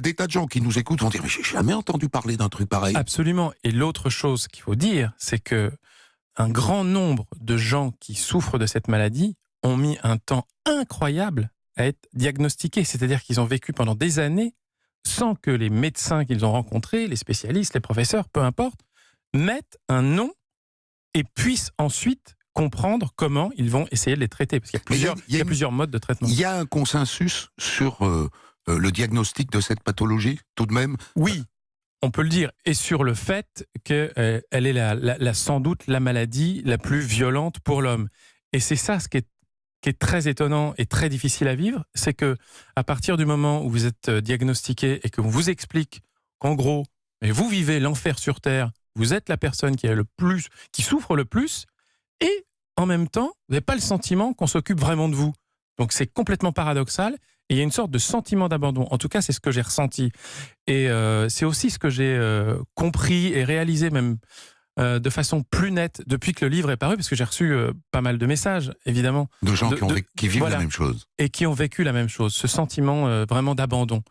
des tas de gens qui nous écoutent vont dire « mais j'ai jamais entendu parler d'un truc pareil ». Absolument. Et l'autre chose qu'il faut dire, c'est que un grand nombre de gens qui souffrent de cette maladie ont mis un temps incroyable à être diagnostiqués. C'est-à-dire qu'ils ont vécu pendant des années sans que les médecins qu'ils ont rencontrés, les spécialistes, les professeurs, peu importe, mettent un nom et puissent ensuite comprendre comment ils vont essayer de les traiter. Parce qu'il y a plusieurs modes de traitement. Il y a un consensus sur le diagnostic de cette pathologie, tout de même? Oui, on peut le dire. Et sur le fait qu'elle est sans doute la maladie la plus violente pour l'homme. Et c'est ça ce qui est très étonnant et très difficile à vivre, c'est que à partir du moment où vous êtes diagnostiqué et qu'on vous explique qu'en gros, vous vivez l'enfer sur Terre, vous êtes la personne qui souffre le plus, et en même temps, vous n'avez pas le sentiment qu'on s'occupe vraiment de vous. Donc c'est complètement paradoxal, et il y a une sorte de sentiment d'abandon. En tout cas, c'est ce que j'ai ressenti. Et c'est aussi ce que j'ai compris et réalisé même de façon plus nette depuis que le livre est paru, parce que j'ai reçu pas mal de messages, évidemment. De gens qui vivent la même chose. Et qui ont vécu la même chose, ce sentiment vraiment d'abandon.